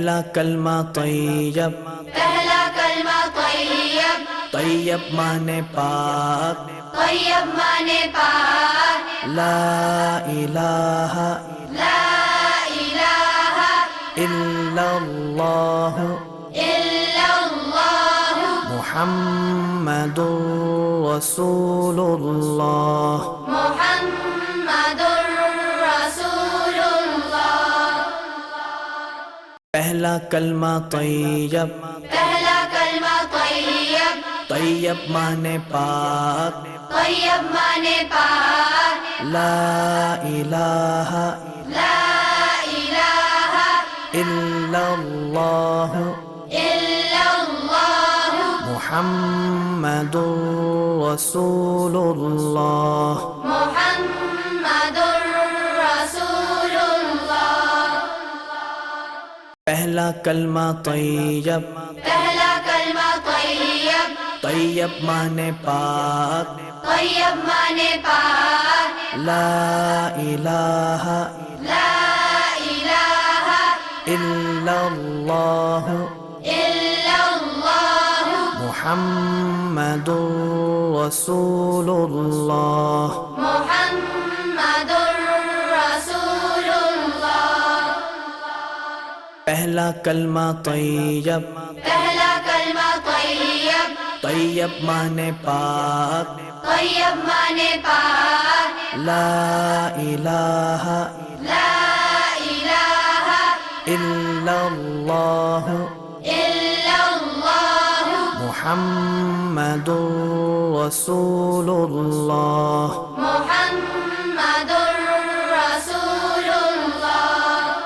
پہلا کلمہ طیب، پہلا کلمہ طیب، طیب مانے پاک، طیب مانے پاک، لا الہ لا الہ الا اللہ الا اللہ محمد رسول اللہ۔ محمد رسول اللہ۔ پہلا کلمہ طیب، پہلا کلمہ طیب، طیب مانے پاک، طیب مانے پاک، لا الہ لا الہ الا اللہ الا اللہ محمد رسول اللہ۔ محمد رسول اللہ۔ پہلا کلمہ طیب، پہلا کلمہ طیب، طیب مانے پاک، طیب مانے پاک، لا الہ لا الہ الا اللہ الا اللہ محمد رسول اللہ۔ محمد رسول اللہ۔ پہلا کلمہ طیب، پہلا کلمہ طیب، طیب مانے پاک، طیب مانے پاک، لا الہ لا الہ الا اللہ الا اللہ محمد رسول اللہ۔ محمد رسول اللہ۔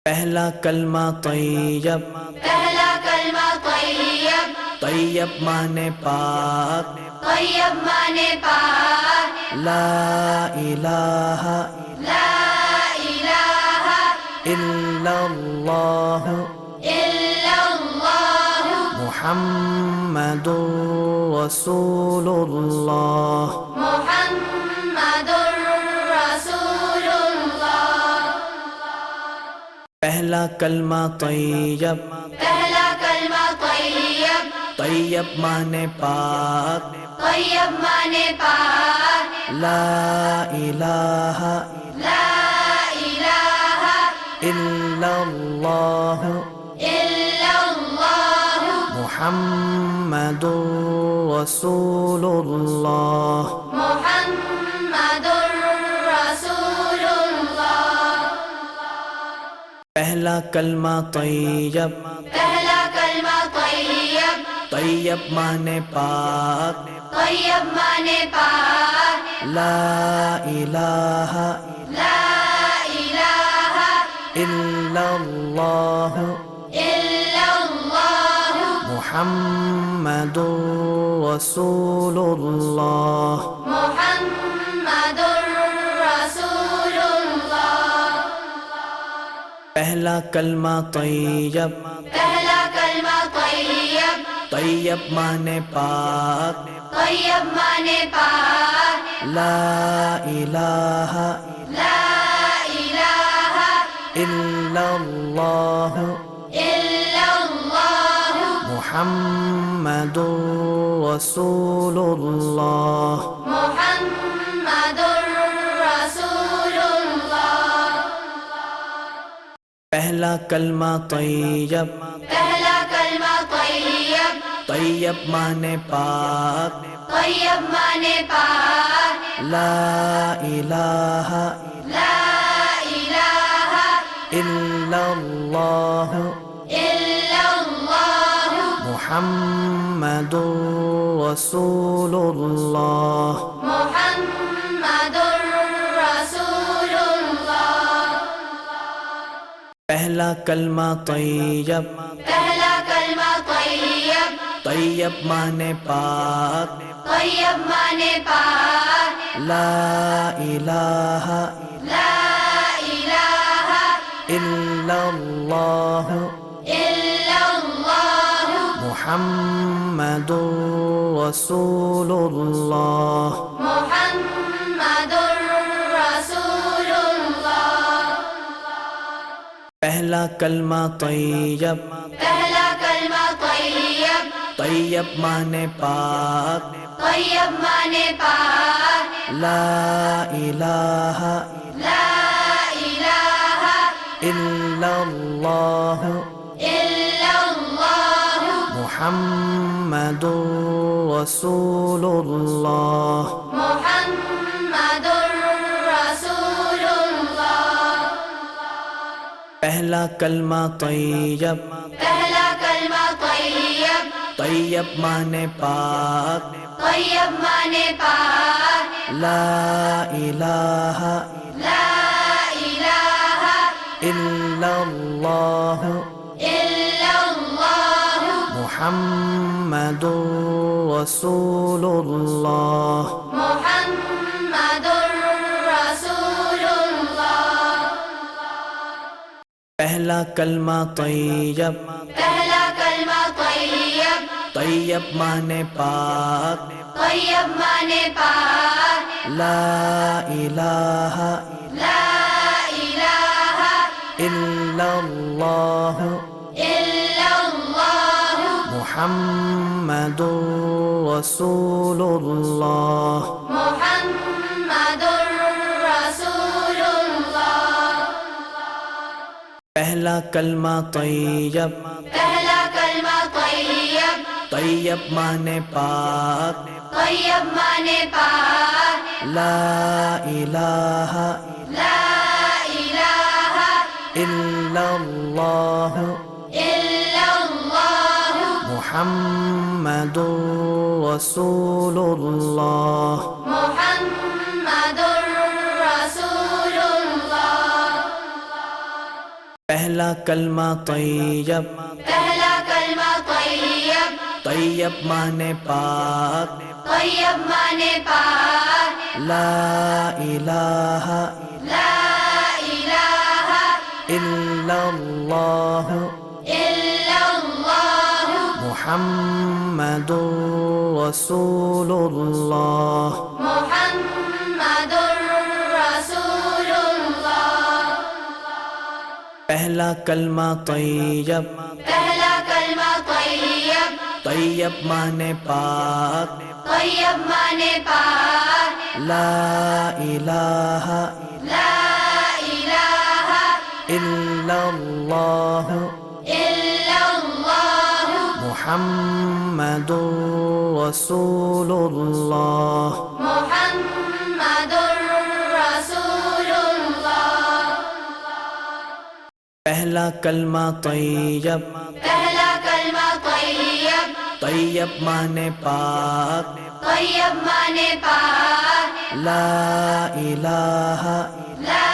پہلا کلمہ طیب، پہلا کلمہ طیب، طیب مانے پاک، طیب مانے پاک، لا الہ لا الہ الا اللہ الا اللہ محمد رسول اللہ۔ محمد رسول اللہ۔ پہلا کلمہ طیب، پہلا کلمہ طیب، طیب مانے پاک، طیب مانے پاک، لا الہ لا الہ الا اللہ الا اللہ محمد رسول اللہ۔ محمد رسول اللہ۔ پہلا کلمہ طیب، پہلا کلمہ طیب، طیب مانے پاک، طیب مانے پاک، لا الہ لا الہ الا اللہ الا اللہ محمد رسول اللہ۔ محمد رسول اللہ۔ پہلا کلمہ طیب، پہلا کلمہ طیب، طیب مانے پاک، طیب مانے پاک، لا الہ لا الہ الا اللہ الا اللہ محمد رسول اللہ۔ محمد رسول اللہ۔ پہلا کلمہ طیب، پہلا کلمہ طیب، طیب مانے پاک، طیب مانے پاک، لا الہ لا الہ الا اللہ الا اللہ محمد رسول اللہ۔ محمد رسول اللہ۔ پہلا کلمہ طیب، پہلا کلمہ طیب، طیب مانے پاک، طیب مانے پاک، لا الہ لا الہ الا اللہ الا اللہ محمد رسول اللہ۔ محمد رسول اللہ۔ پہلا کلمہ طیب، پہلا کلمہ طیب، طیب مانے پاک، طیب مانے پاک، لا الہ لا الہ الا اللہ الا اللہ محمد رسول اللہ۔ محمد رسول اللہ۔ پہلا کلمہ طیب، پہلا کلمہ طیب، طیب مانے پاک، طیب مانے پاک، لا الہ لا الہ الا اللہ الا اللہ محمد رسول اللہ۔ محمد رسول اللہ۔ پہلا کلمہ طیب، پہلا کلمہ طیب، طیب مانے پاک، طیب مانے پاک، لا الہ لا الہ الا اللہ الا اللہ محمد رسول اللہ۔ محمد رسول اللہ۔ پہلا کلمہ طیب، پہلا کلمہ طیب، طیب مانے پاک، طیب مانے پاک، لا الہ لا الہ الا اللہ الا اللہ محمد رسول اللہ۔ محمد رسول اللہ۔ پہلا کلمہ طیب، پہلا کلمہ طیب، طیب مانے پاک، طیب مانے پاک، لا الہ لا الہ الا اللہ الا اللہ محمد رسول اللہ۔ محمد رسول اللہ۔ پہلا کلمہ طیب، پہلا کلمہ طیب، طیب مانے پاک، طیب مانے پاک، لا الہ لا الہ الا اللہ الا اللہ محمد رسول اللہ۔ محمد رسول اللہ۔ پہلا کلمہ طیب، پہلا کلمہ طیب، طیب مانے پاک، طیب مانے پاک، لا الہ لا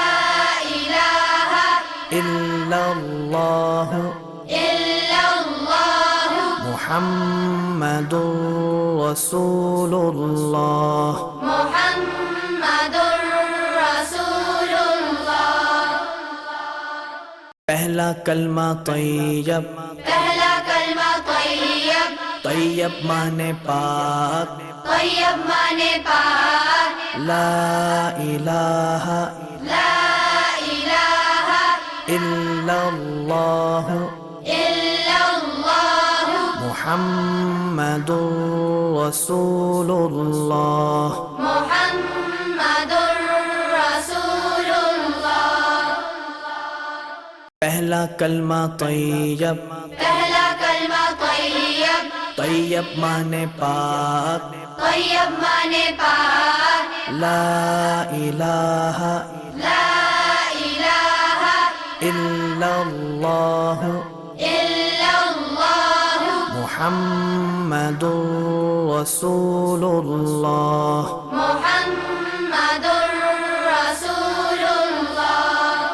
الہ الا اللہ الا اللہ محمد رسول اللہ۔ محمد رسول اللہ۔ پہلا کلمہ طیب، پہلا کلمہ طیب، طیب مانے پاک، طیب مانے پاک، لا الہ لا الہ الا اللہ الا اللہ محمد رسول اللہ۔ محمد رسول اللہ۔ پہلا کلمہ طیب، پہلا کلمہ طیب، طیب مانے پاک، طیب مانے پاک، لا الہ لا الہ الا اللہ الا اللہ محمد رسول اللہ۔ محمد رسول اللہ۔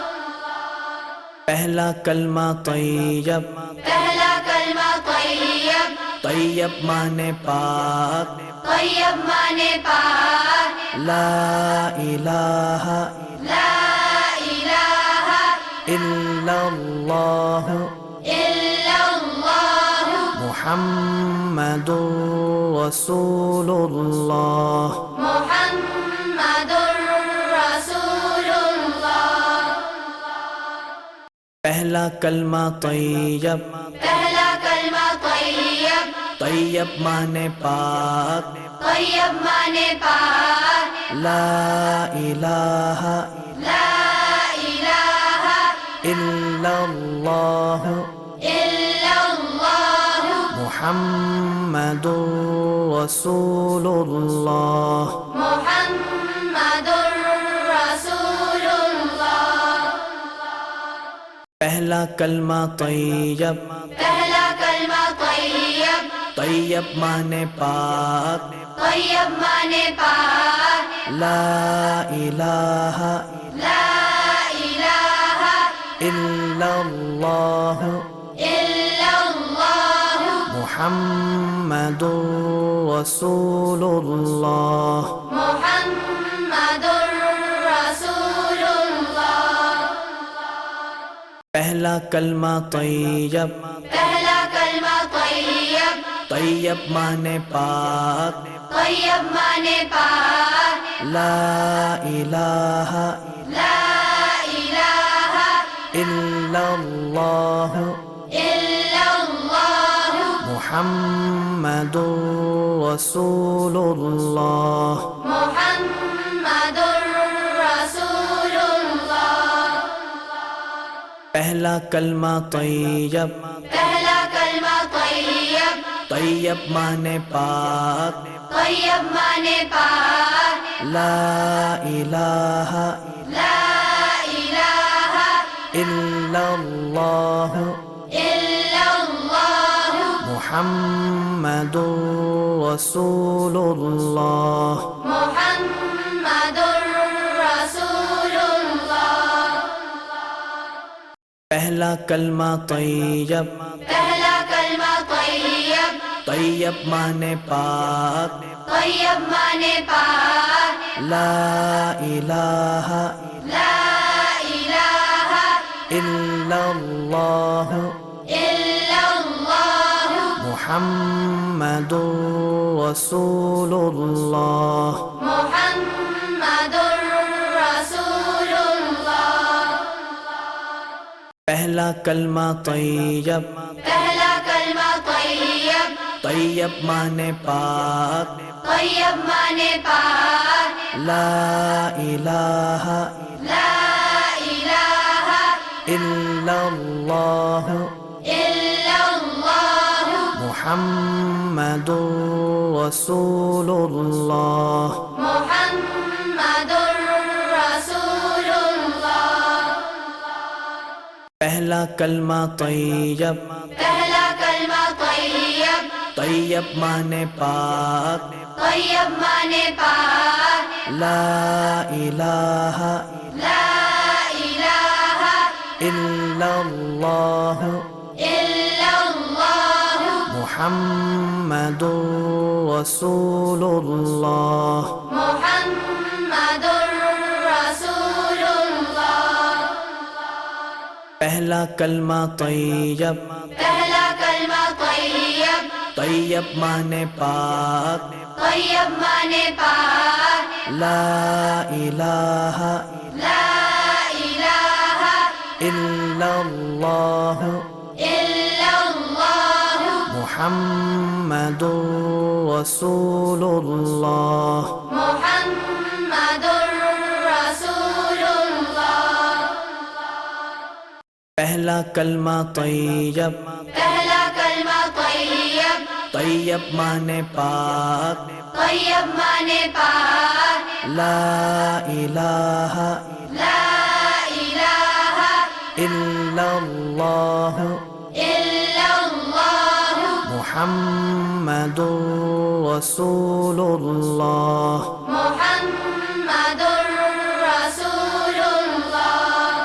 پہلا کلمہ طیب، پہلا کلمہ طیب، طیب مانے پاک، طیب مانے پاک، لا الہ لا الہ الا اللہ الا اللہ محمد رسول اللہ۔ محمد رسول اللہ۔ پہلا پہلا کلمہ طیب، پہلا کلمہ طیب، طیب مانے پاک، طیب مانے پاک، لا الہ لا الہ الا اللہ الا اللہ محمد رسول اللہ۔ محمد رسول اللہ۔ پہلا کلمہ طیب، پہلا کلمہ طیب، طیب مانے پاک، طیب مانے پاک، لا الہ لا الہ الا اللہ الا اللہ محمد رسول اللہ۔ محمد رسول اللہ۔ پہلا کلمہ طیب، پہلا کلمہ طیب، طیب مانے پاک، طیب مانے پاک، لا الہ لا الہ الا اللہ الا اللہ محمد رسول اللہ۔ محمد رسول اللہ۔ پہلا کلمہ طیب، پہلا کلمہ طیب، طیب مانے پاک، طیب مانے پاک، لا الہ لا الہ الا اللہ الا اللہ محمد رسول اللہ۔ محمد رسول اللہ۔ پہلا کلمہ طیب، پہلا کلمہ طیب، طیب مانے پاک، طیب مانے پاک، لا الہ لا الہ الا اللہ الا اللہ محمد رسول اللہ۔ محمد رسول اللہ۔ پہلا کلمہ طیب، پہلا کلمہ طیب، طیب مانے پاک، طیب مانے پاک، لا الہ لا الہ الا اللہ الا اللہ محمد رسول اللہ۔ محمد رسول اللہ۔ پہلا کلمہ طیب، پہلا کلمہ طیب، طیب مانے پاک، طیب مانے پاک، لا الہ لا الہ الا اللہ الا اللہ محمد رسول اللہ۔ محمد رسول اللہ۔ پہلا کلمہ طیب، پہلا کلمہ طیب، طیب مانے پاک، طیب مانے پاک، لا الہ لا الہ الا اللہ الا اللہ محمد رسول اللہ۔ محمد رسول اللہ۔ پہلا کلمہ طیب، پہلا کلمہ طیب، طیب مانے پاک، طیب مانے پاک، لا الہ لا الہ الا اللہ الا اللہ محمد رسول اللہ۔ محمد رسول اللہ۔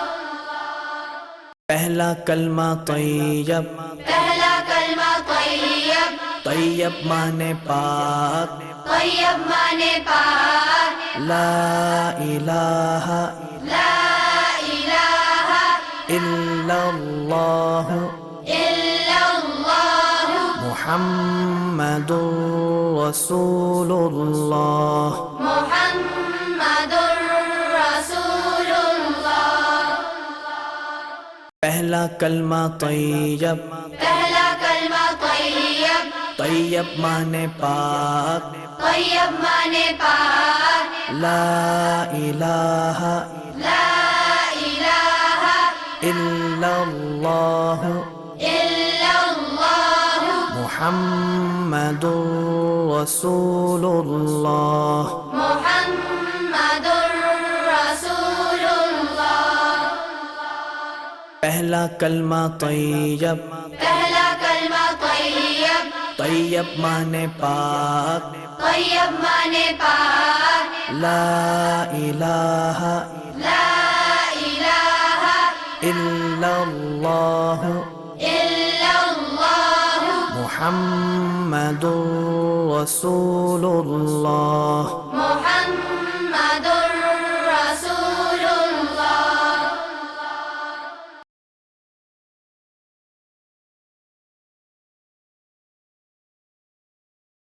پہلا کلمہ طیب، پہلا کلمہ طیب، طیب مانے پاک، طیب مانے پاک، لا الہ لا الہ الا اللہ الا اللہ محمد رسول اللہ۔ محمد رسول اللہ۔ پہلا کلمہ طیب، پہلا کلمہ طیب، طیب مانے پاک، طیب مانے پاک، لا الہ لا الہ الا اللہ الا اللہ محمد رسول اللہ۔ محمد رسول اللہ۔ پہلا کلمہ طیب، پہلا کلمہ طیب، طیب مانے پاک، طیب مانے پاک، لا الہ لا الہ الا اللہ الا اللہ محمد رسول اللہ۔ محمد